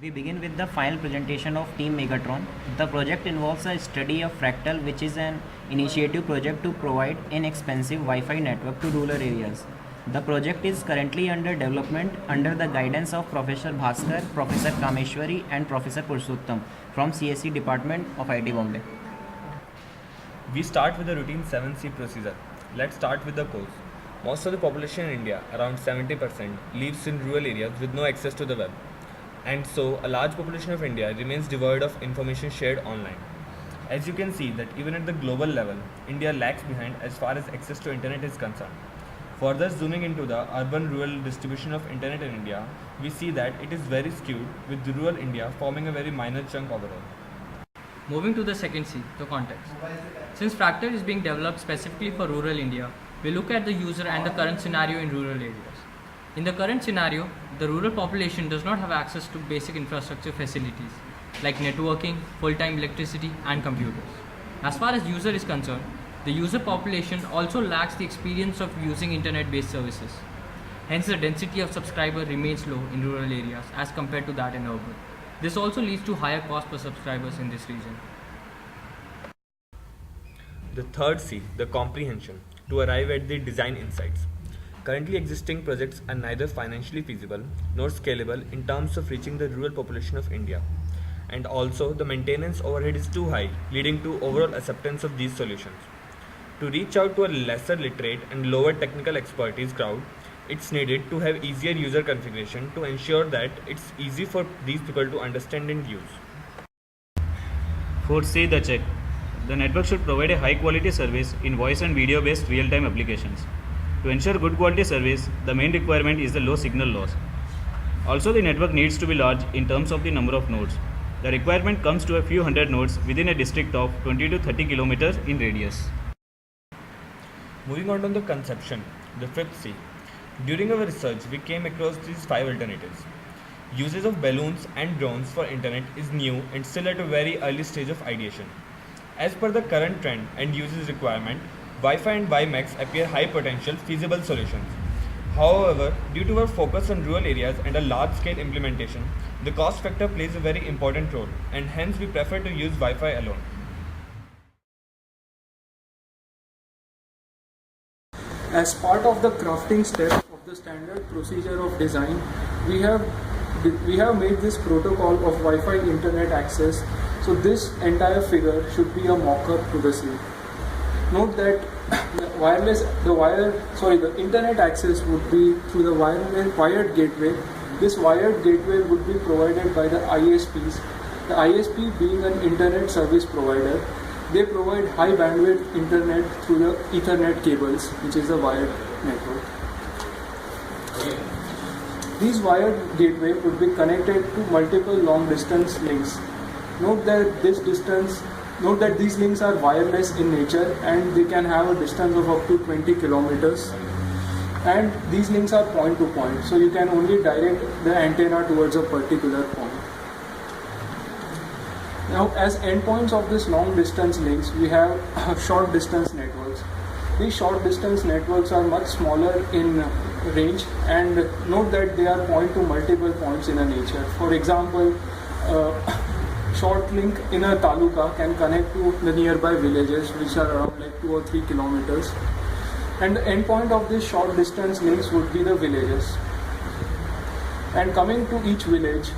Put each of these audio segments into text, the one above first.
We begin with the final presentation of Team Megatron. The project involves a study of Fractal, which is an initiative project to provide inexpensive Wi-Fi network to rural areas. The project is currently under development under the guidance of Professor Bhaskar, Professor Kameshwari and Professor Purushottam from CSE Department of IT Bombay. We start with the routine 7C procedure. Let's start with the cause. Most of the population in India, around 70%, lives in rural areas with no access to the web. And so, a large population of India remains devoid of information shared online. As you can see that even at the global level, India lags behind as far as access to internet is concerned. Further zooming into the urban-rural distribution of internet in India, we see that it is very skewed, with rural India forming a very minor chunk overall. Moving to the second C, the context. Since Fractal is being developed specifically for rural India, we look at the user and the current scenario in rural areas. In the current scenario, the rural population does not have access to basic infrastructure facilities like networking, full-time electricity, and computers. As far as user is concerned, the user population also lacks the experience of using internet-based services. Hence, the density of subscriber remains low in rural areas as compared to that in urban. This also leads to higher cost per subscribers in this region. The third C, the comprehension, to arrive at the design insights. Currently existing projects are neither financially feasible nor scalable in terms of reaching the rural population of India. And also, the maintenance overhead is too high, leading to overall acceptance of these solutions. To reach out to a lesser literate and lower technical expertise crowd, it's needed to have easier user configuration to ensure that it's easy for these people to understand and use. 4C, the check. The network should provide a high quality service in voice and video based real time applications. To ensure good quality service, the main requirement is the low signal loss. Also, the network needs to be large in terms of the number of nodes. The requirement comes to a few hundred nodes within a district of 20 to 30 kilometers in radius. Moving on to the conception, the fifth C. During our research, we came across these 5 alternatives. Usage of balloons and drones for internet is new and still at a very early stage of ideation. As per the current trend and usage requirement, Wi-Fi and WiMAX appear high potential feasible solutions. However, due to our focus on rural areas and a large scale implementation, the cost factor plays a very important role, and hence we prefer to use Wi-Fi alone. As part of the crafting step of the standard procedure of design, we have made this protocol of Wi-Fi internet access. So this entire figure should be a mock-up to the same. Note that the internet access would be through the wired gateway. This wired gateway would be provided by the ISPs. The ISP being an internet service provider, they provide high bandwidth internet through the Ethernet cables, which is a wired network. These wired gateway would be connected to multiple long distance links. Note that these links are wireless in nature and they can have a distance of up to 20 kilometers. And these links are point to point, so you can only direct the antenna towards a particular point. Now, as endpoints of this long distance links, we have short distance networks. These short distance networks are much smaller in range, and note that they are point to multiple points in a nature. For example, short link in a taluka can connect to the nearby villages, which are around like 2 or 3 kilometers. And the endpoint of these short distance links would be the villages. And coming to each village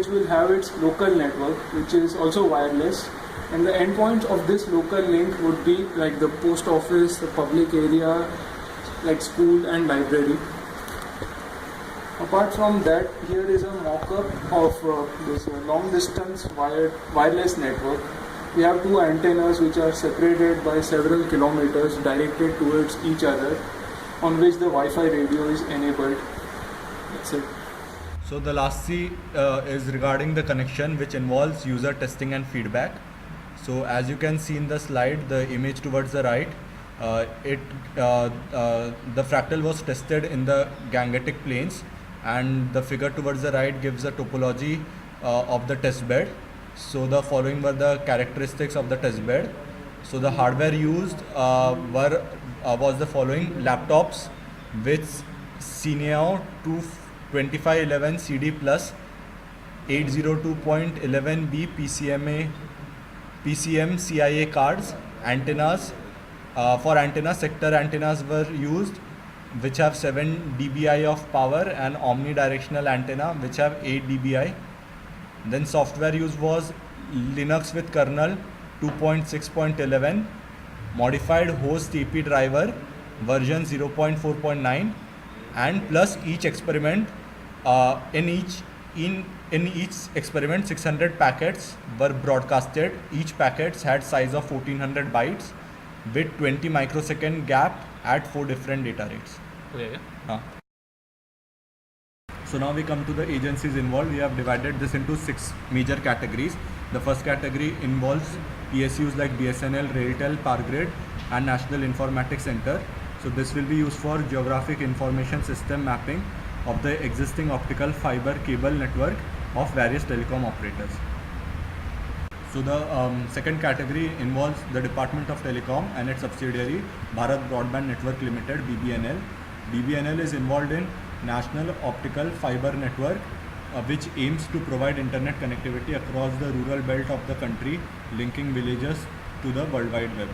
will have its local network, which is also wireless. And the endpoint of this local link would be like the post office, the public area, like school and library. Apart from that, here is a mock-up of this long distance wireless network. We have 2 antennas which are separated by several kilometers directed towards each other, on which the Wi-Fi radio is enabled. That's it. So the last C is regarding the connection, which involves user testing and feedback. So as you can see in the slide, the image towards the right, the fractal was tested in the Gangetic plains, and the figure towards the right gives a topology of the test bed. So the following were the characteristics of the test bed. So the hardware used was the following: laptops with Cineo 2511 CD plus 802.11b PCM CIA cards. Antennas for antennas, sector antennas were used, which have 7 dBi of power, and omnidirectional antenna which have 8 dBi. Then software used was Linux with kernel 2.6.11, modified host AP driver version 0.4.9, and plus each experiment in each experiment 600 packets were broadcasted. Each packets had size of 1400 bytes with 20 microsecond gap at 4 different data rates. Okay. So now we come to the agencies involved. We have divided this into 6 major categories. The first category involves PSUs like BSNL, RailTel, PowerGrid and National Informatics Center. So this will be used for geographic information system mapping of the existing optical fiber cable network of various telecom operators. So the second category involves the Department of Telecom and its subsidiary Bharat Broadband Network Limited, BBNL. BBNL is involved in National Optical Fiber Network, which aims to provide internet connectivity across the rural belt of the country, linking villages to the World Wide Web.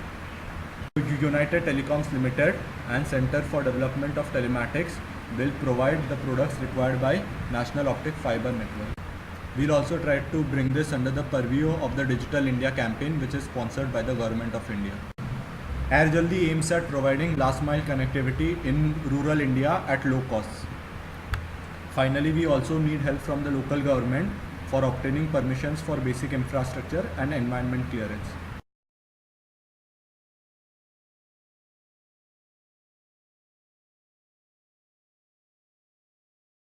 United Telecoms Limited and Center for Development of Telematics will provide the products required by National Optic Fiber Network. We'll also try to bring this under the purview of the Digital India campaign, which is sponsored by the Government of India. Air Jaldi aims at providing last mile connectivity in rural India at low costs. Finally, we also need help from the local government for obtaining permissions for basic infrastructure and environment clearance.